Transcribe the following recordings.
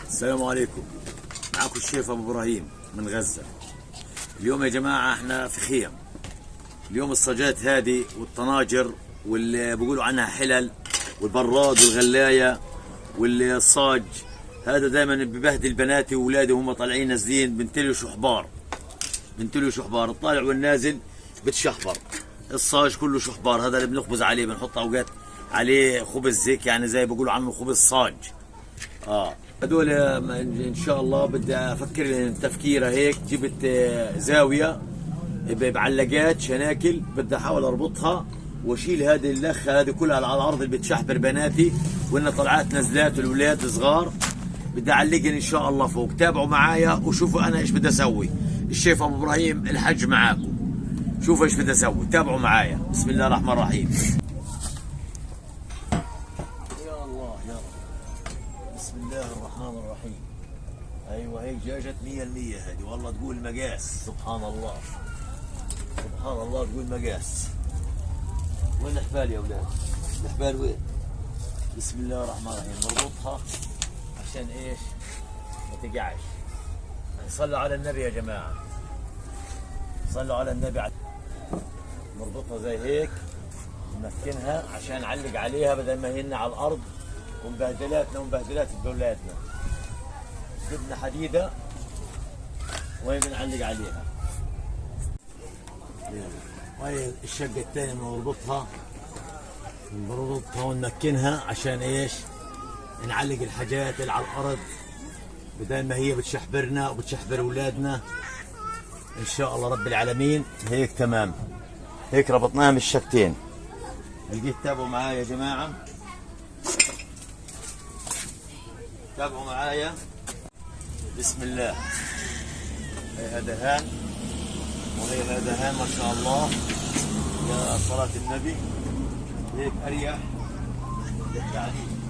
السلام عليكم. معكم الشيف ابو ابراهيم من غزه. اليوم يا جماعه احنا في خيم. اليوم الصاجات هذه والطناجر واللي بيقولوا عنها حلل والبراد والغلايه والصاج، هذا دائما ببهدل بناتي واولادي وهم طالعين نازلين، بنتلوا شحبار الطالع والنازل بتشحبر. الصاج كله شحبار، هذا اللي بنخبز عليه، بنحط اوقات عليه خبز هيك، يعني زي بيقولوا عنه خبز صاج. هذول ان شاء الله بدي افكر تفكيره هيك. جبت زاويه بعلاقات شناكل، بدي احاول اربطها واشيل هذه اللخه هذه كلها على الارض اللي بتشحبر بناتي، وإن طلعات نزلات الاولاد الصغار بدي اعلقهم ان شاء الله فوق. تابعوا معايا وشوفوا انا ايش بدي اسوي. الشيف ابو ابراهيم الحج معاكم، شوفوا ايش بدي اسوي، تابعوا معايا. بسم الله الرحمن الرحيم. يا الله يا رب، بسم الله الرحمن الرحيم. ايوه هيك جاجت 100% هذه، والله تقول مقاس. سبحان الله سبحان الله، تقول مقاس. وين الحبال يا اولاد؟ الحبال وين؟ بسم الله الرحمن الرحيم. نربطها عشان ايش؟ ما تقعش. صلوا على النبي يا جماعه، صلوا على النبي. نربطها زي هيك، نمكنها عشان نعلق عليها بدل ما هي على الارض ومبهدلاتنا ومبهدلات اولادنا. جبنا حديده وين بنعلق عليها. وهي الشقه الثانيه بنربطها ونمكنها عشان ايش؟ نعلق الحاجات اللي على الارض بدل ما هي بتشحبرنا وبتشحبر اولادنا. ان شاء الله رب العالمين هيك تمام. هيك ربطناها من الشقتين. لقيت. تابعوا معايا يا جماعه، تابعوا معايا. بسم الله. هي هذا هان وهي هذا هان، ما شاء الله يا صلاة النبي. هيك اريح للتعليم.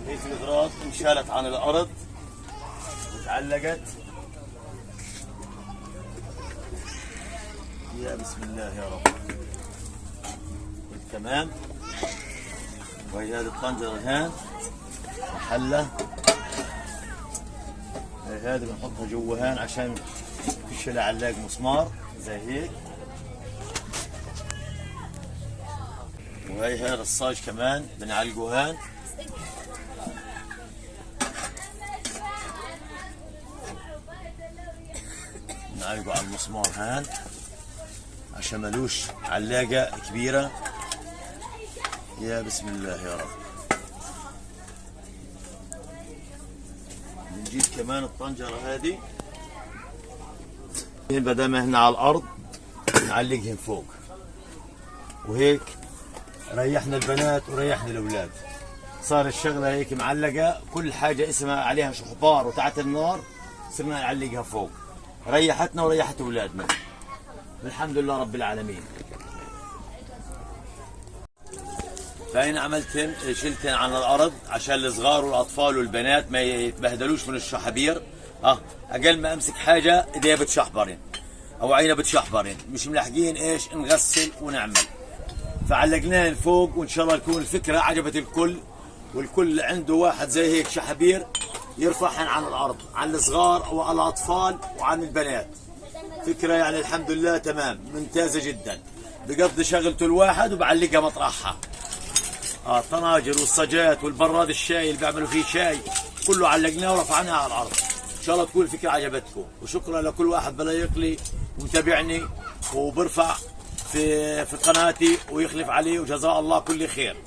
هيك الاغراض انشالت عن الارض وتعلقت. يا بسم الله يا رب. تمام. وهي هذه الطنجرة هان محلة. هذه بنحطها جوا هان عشان فيش لها علاق مسمار زي هيك. وهي هذا الصاج كمان بنعلقه هان. نعلقه على المسمار هان عشان ملوش علاقة كبيرة. يا بسم الله يا رب. بنجيب كمان الطنجرة هذه، بدل ما هنا على الأرض نعلقهم فوق. وهيك ريحنا البنات وريحنا الأولاد. صار الشغلة هيك معلقة، كل حاجة اسمها عليها شحبار وتحت النار صرنا نعلقها فوق. ريحتنا وريحت أولادنا، الحمد لله رب العالمين. فأنا عملتهم شلتهم عن الأرض عشان الصغار والأطفال والبنات ما يتبهدلوش من الشحابير. أقل ما أمسك حاجة إيديها بتشحبرين أو عينها بتشحبرين، مش ملاحقين إيش نغسل ونعمل. فعلقناهن فوق، وإن شاء الله تكون الفكرة عجبت الكل، والكل عنده واحد زي هيك شحابير يرفعهن عن الأرض، عن الصغار وعن الأطفال وعن البنات. فكرة يعني الحمد لله تمام ممتازة جدا. بقضي شغلته الواحد وبعلقها مطرحها. الطناجر والصاجات والبراد الشاي اللي بيعملوا فيه شاي كله علقناه ورفعناه على الارض. ان شاء الله تكون الفكره عجبتكم، وشكرا لكل واحد بلا يقلي ومتابعني وبرفع في قناتي ويخلف عليه، وجزاه الله كل خير.